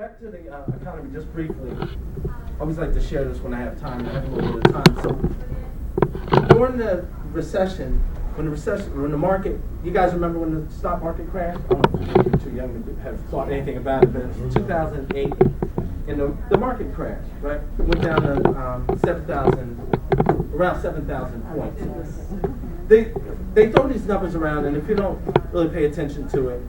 back to the economy just briefly. I always like to share this when I have time. I have a little bit of time. So during the recession, when the market, you guys remember when the stock market crashed? I don't know if you're too young to have thought anything about it, but it was 2008, and the market crashed, right? It went down to 7,000, around 7,000 points. They throw these numbers around, and if you don't really pay attention to it,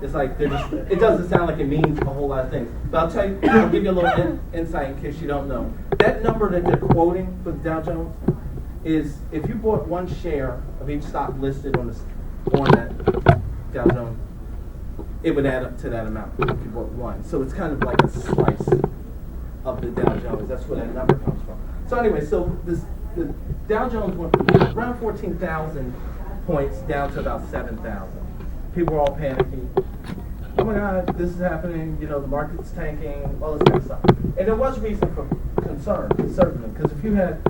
it's like it doesn't sound like it means a whole lot of things. But I'll give you a little insight in case you don't know. That number that they're quoting for the Dow Jones is if you bought one share of each stock listed on that Dow Jones, it would add up to that amount if you bought one. So it's kind of like a slice of the Dow Jones. That's where that number comes from. So anyway, the Dow Jones went from around 14,000 points down to about 7,000. People were all panicking. Oh my God, this is happening. You know, the market's tanking, all this kind of stuff. And there was reason for concern, certainly, because if you had,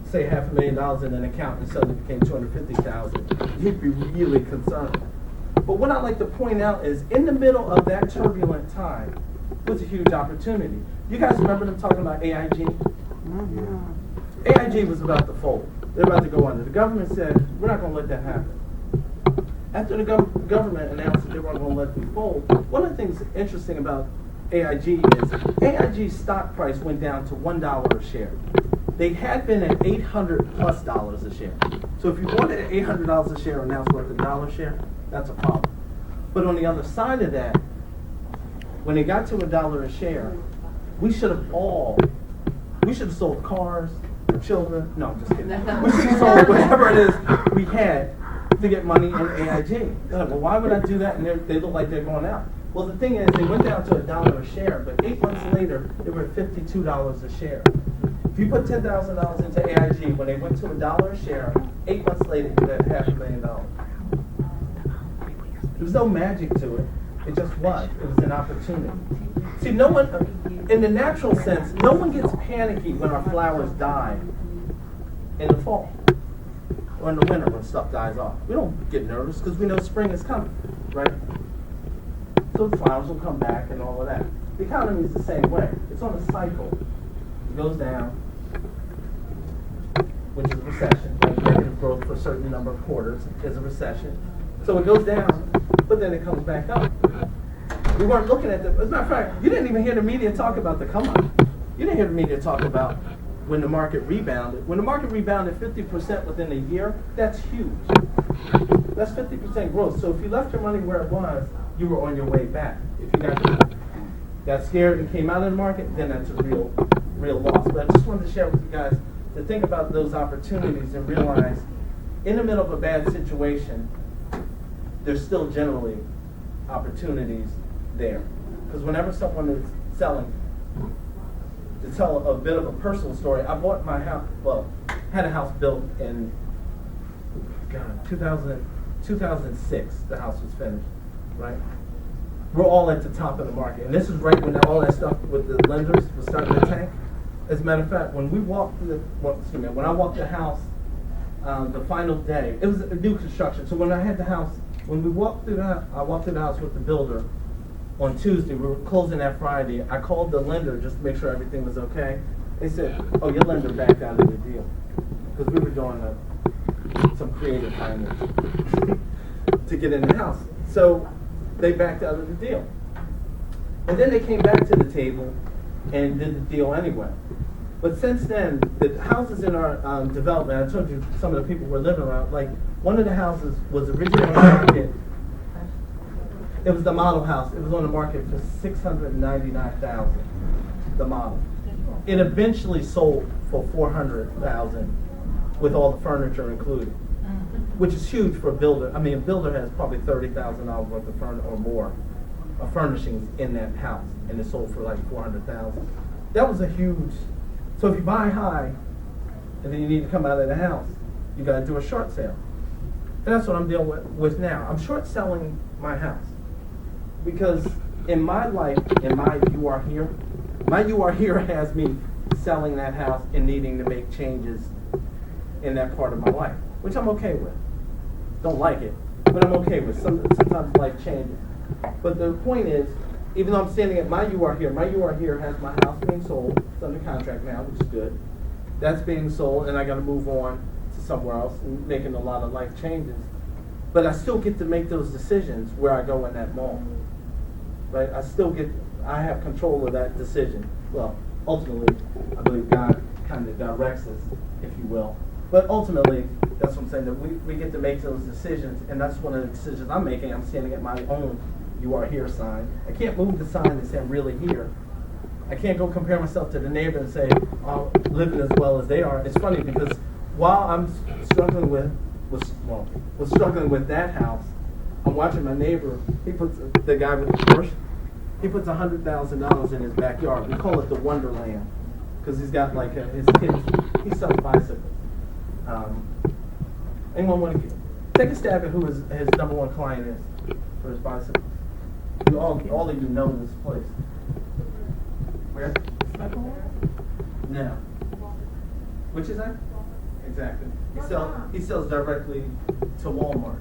say, $500,000 in an account and suddenly became 250,000, you'd be really concerned. But what I like to point out is, in the middle of that turbulent time was a huge opportunity. You guys remember them talking about AIG? Mm-hmm. AIG was about to fold. They're about to go under. The government said, we're not going to let that happen. After the government announced that they weren't going to let them fold, one of the things interesting about AIG is AIG's stock price went down to $1 a share. They had been at $800+ a share. So if you wanted at $800 a share and now it's worth $1 a share, that's a problem. But on the other side of that, when it got to $1 a share, we should have sold cars, children. No, I'm just kidding. We should have sold whatever it is we had to get money in AIG. They're like, well, why would I do that? And they look like they're going out. Well, the thing is, they went down to $1 a share, but 8 months later, they were at $52 a share. If you put $10,000 into AIG, when they went to $1 a share, 8 months later, you had $500,000. There was no magic to it. It just was. It was an opportunity. See, no one, in the natural sense, no one gets panicky when our flowers die in the fall or in the winter when stuff dies off. We don't get nervous because we know spring is coming, right? So the flowers will come back and all of that. The economy is the same way. It's on a cycle. It goes down, which is a recession. Right? Negative growth for a certain number of quarters is a recession. So it goes down, but then it comes back up. We weren't looking at as a matter of fact, you didn't even hear the media talk about the come up. You didn't hear the media talk about when the market rebounded. When the market rebounded 50% within a year, that's huge. That's 50% growth. So if you left your money where it was, you were on your way back. If you got scared and came out of the market, then that's a real loss. But I just wanted to share with you guys to think about those opportunities and realize in the middle of a bad situation, there's still generally opportunities there. Because whenever someone is selling, to tell a bit of a personal story, I bought my house, had a house built in 2006, the house was finished, right? We're all at the top of the market. And this is right when all that stuff with the lenders was starting to tank. As a matter of fact, when I walked the house, the final day, it was a new construction. So when I had the house, when we walked through I walked through the house with the builder on Tuesday. We were closing that Friday. I called the lender just to make sure everything was okay. They said, "Oh, your lender backed out of the deal because we were doing some creative financing to get in the house." So they backed out of the deal, and then they came back to the table and did the deal anyway. But since then, the houses in our development, I told you some of the people were living around, like one of the houses was originally on the market. It was the model house. It was on the market for $699,000, the model. It eventually sold for $400,000 with all the furniture included, which is huge for a builder. I mean, a builder has probably $30,000 worth of furniture or more of furnishings in that house, and it sold for like $400,000. That was a huge. So if you buy high, and then you need to come out of the house, you got to do a short sale. And that's what I'm dealing with now. I'm short selling my house because in my life, in my you are here has me selling that house and needing to make changes in that part of my life, which I'm okay with. Don't like it, but I'm okay with. Sometimes life changes. But the point is, even though I'm standing at my UR here has my house being sold. It's under contract now, which is good. That's being sold, and I got to move on to somewhere else and making a lot of life changes. But I still get to make those decisions where I go in that mall. Right? I have control of that decision. Well, ultimately, I believe God kind of directs us, if you will. But ultimately, that's what I'm saying, that we get to make those decisions, and that's one of the decisions I'm making. I'm standing at my own "You Are Here" sign. I can't move the sign and say I'm really here. I can't go compare myself to the neighbor and say, oh, living as well as they are. It's funny because while I'm struggling with that house, I'm watching my neighbor. He puts the guy with the Porsche. He puts $100,000 in his backyard. We call it the Wonderland because he's got like his kids. He sells bicycles. Anyone want to take a stab at who his number one client is for his bicycles? All of you know this place. Where? No. Which is that? Exactly. He sells directly to Walmart.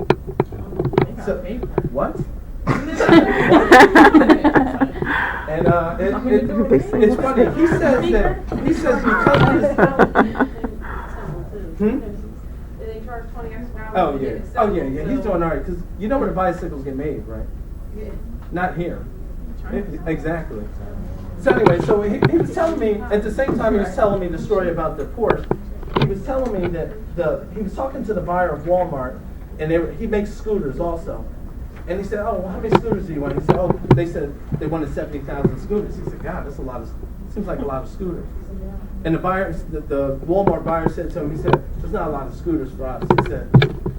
So, what? And it's funny. He says because of his. They charge 20 extra hours. Oh yeah. He's doing all right because you know where the bicycles get made, right? Yeah. Not here. Exactly. So anyway, so he was telling me at the same time he was telling me the story about the Porsche. He was telling me that he was talking to the buyer of Walmart, and he makes scooters also. And he said, "Oh, well, how many scooters do you want?" He said, "Oh, they said they wanted 70,000 scooters." He said, "God, that's a lot of. Seems like a lot of scooters." And the Walmart buyer said to him, he said, "There's not a lot of scooters for us." He said,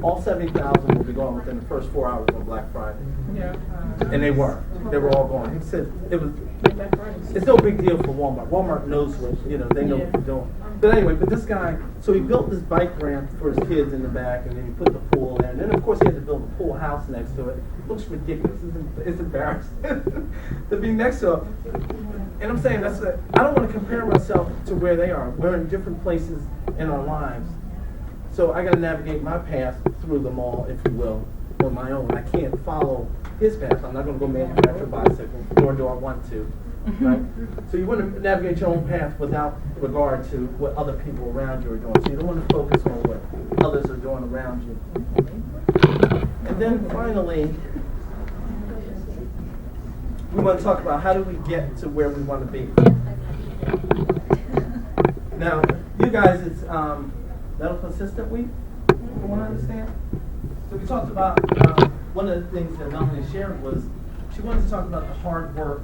"All 70,000 will be gone within the first 4 hours on Black Friday." Yeah. And they were. They were all gone. He said it's no big deal for Walmart. Walmart knows what they know what they're doing. But anyway, this guy, so he built this bike ramp for his kids in the back, and then he put the pool there, and then of course he had to build a pool house next to it. It looks ridiculous. It's embarrassing to be next to it. And I'm saying I don't want to compare myself to where they are. We're in different places in our lives. So I got to navigate my path through the mall, if you will, on my own. I can't follow his path. I'm not going to go manufacture a bicycle, nor do I want to. Right? So you want to navigate your own path without regard to what other people around you are doing. So you don't want to focus on what others are doing around you. And then finally, we want to talk about how do we get to where we want to be. Now, you guys, it's Medical Assistant Week, from what I understand. So we talked about, one of the things that Melanie shared was she wanted to talk about the hard work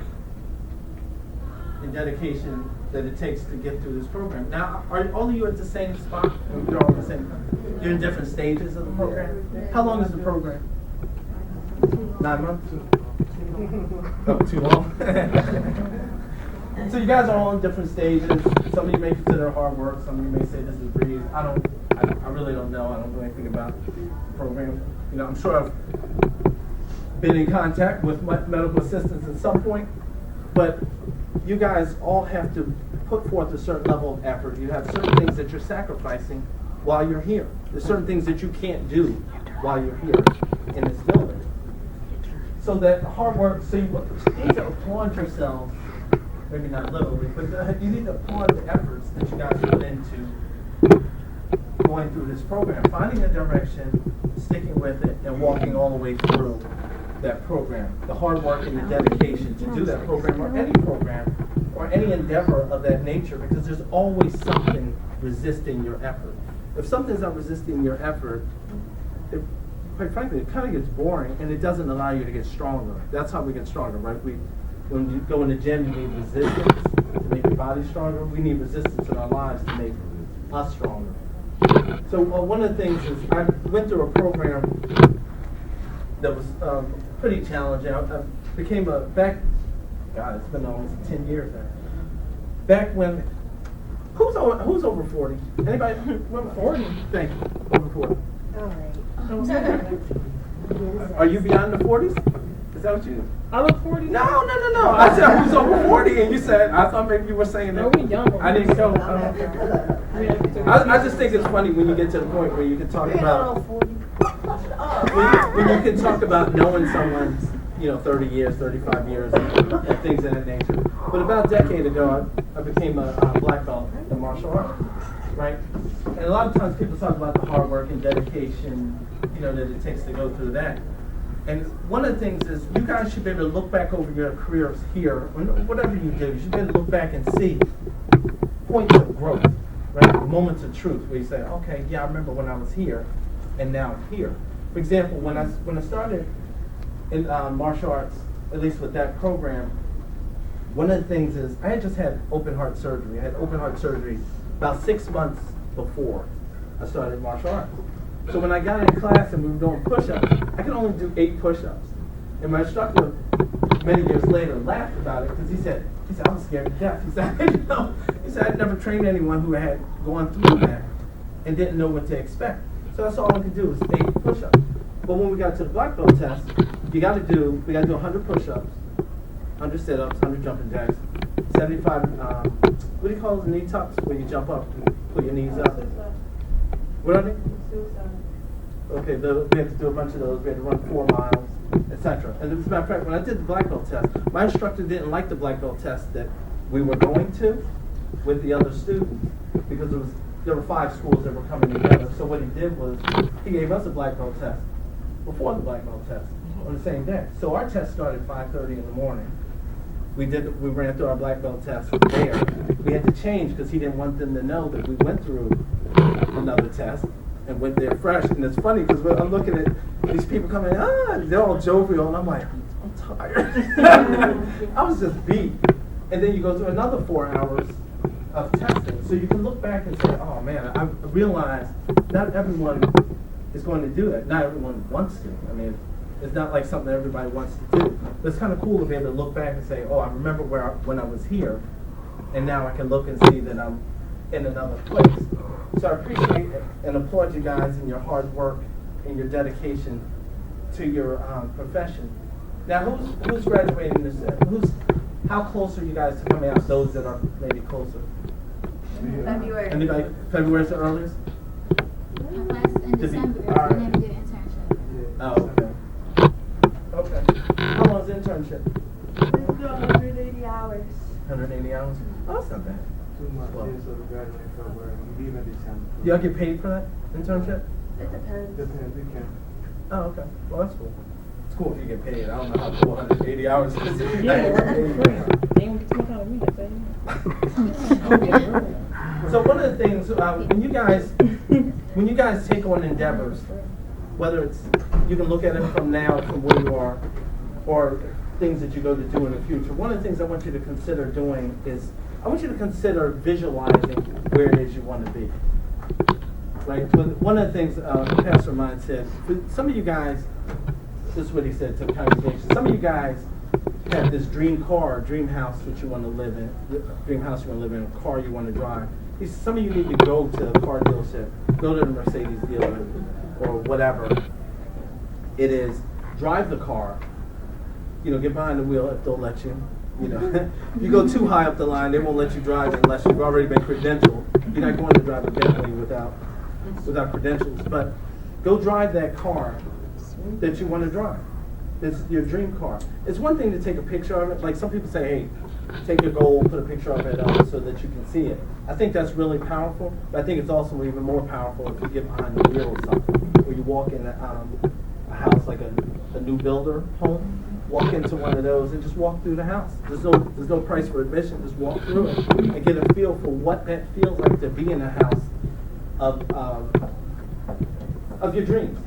and dedication that it takes to get through this program. Now, are all of you at the same spot? You're all the same. You're in different stages of the program. How long is the program? 9 months? Oh, too long. So you guys are all in different stages. Some of you may consider it hard work. Some of you may say this is a breeze. I really don't know. I don't know anything about the program. I'm sure I've been in contact with medical assistants at some point, but you guys all have to put forth a certain level of effort. You have certain things that you're sacrificing while you're here. There's certain things that you can't do while you're here in this building. So that hard work, so you need to applaud yourselves, maybe not literally, but you need to applaud the efforts that you guys put into going through this program, finding a direction, sticking with it, and walking all the way through that program. The hard work and the dedication to do that program or any endeavor of that nature, because there's always something resisting your effort. If something's not resisting your effort, quite frankly, it kind of gets boring, and it doesn't allow you to get stronger. That's how we get stronger, right? When you go in the gym, you need resistance to make your body stronger. We need resistance in our lives to make us stronger. So one of the things is I went through a program that was pretty challenging. I became it's been almost 10 years now. Back when, who's over 40? Anybody? 40? Thank you. Over 40. All right. Are you beyond the 40s? Is that what you? I look 40. No. I said who's over 40, and you said I thought maybe you were saying that. No, we young. I didn't know. I just think it's funny when you get to the point where you can talk about when you can talk about knowing someone, 30 years, 35 years, and things of that nature. But about a decade ago, I became a black belt in martial arts, right? And a lot of times people talk about the hard work and dedication, that it takes to go through that. And one of the things is you guys should be able to look back over your careers here, or whatever you do, you should be able to look back and see points of growth, right? Moments of truth where you say, okay, yeah, I remember when I was here, and now I'm here. For example, when I started in martial arts, at least with that program, one of the things is I had just had open heart surgery. I had open heart surgery about 6 months before I started martial arts. So when I got in class and we were doing push-ups, I could only do 8 push-ups. And my instructor, many years later, laughed about it because he said, I was scared to death. He said, I'd never trained anyone who had gone through that and didn't know what to expect. So that's all I could do was 8 push-ups. But when we got to the black belt test, we got to do 100 push-ups, 100 sit-ups, 100 jumping jacks, 75, what do you call those, knee tucks, where you jump up and put your knees up? What are they? Okay, we had to do a bunch of those. We had to run 4 miles, etc. And as a matter of fact, when I did the black belt test, my instructor didn't like the black belt test that we were going to with the other students because there were 5 schools that were coming together. So what he did was he gave us a black belt test before the black belt test on the same day. So our test started at 5:30 in the morning. We ran through our black belt test there. We had to change because he didn't want them to know that we went through another test and went there fresh. And it's funny because I'm looking at these people coming, they're all jovial, and I'm like, I'm tired. I was just beat. And then you go through another 4 hours of testing. So you can look back and say, oh man, I realized not everyone is going to do that. Not everyone wants to. I mean, it's not like something everybody wants to do. But it's kind of cool to be able to look back and say, oh, I remember when I was here, and now I can look and see that I'm in another place. So I appreciate and applaud you guys and your hard work and your dedication to your profession. Now, who's graduating this year? How close are you guys to coming out? Those that are maybe closer. February. Anybody? February's the earliest? Unless in December, we never do internship. Oh, okay. How long is the internship? We do 180 hours. 180 hours? Oh, that's not bad. 2 months, Well, so we graduate in February. We leave in December. y'all get paid for that internship? It depends. Depends, we can. Oh, okay. Well, that's cool. It's cool if you get paid. I don't know how cool 180 hours is. Yeah, work for free. They don't get to come out of me, I tell you. So one of the things, when you guys take on endeavors, whether it's, you can look at it from now, from where you are, or things that you go to do in the future, one of the things I want you to consider doing is, I want you to consider visualizing where it is you want to be. Right? One of the things a pastor of mine said, for some of you guys, this is what he said to the congregation, some of you guys have this dream car, dream house that you want to live in, a car you want to drive. He said, some of you need to go to a car dealership, go to the Mercedes dealer, or whatever it is, drive the car, get behind the wheel if they'll let you. If you go too high up the line, they won't let you drive unless you've already been credentialed. You're not going to drive a Bentley without credentials. But go drive that car that you want to drive. It's your dream car. It's one thing to take a picture of it. Like some people say, hey, take your goal, put a picture of it up so that you can see it. I think that's really powerful. But I think it's also even more powerful if you get behind the wheel or something. Or you walk in a house like a new builder home. Walk into one of those and just walk through the house. There's no price for admission. Just walk through it and get a feel for what that feels like to be in a house of your dreams.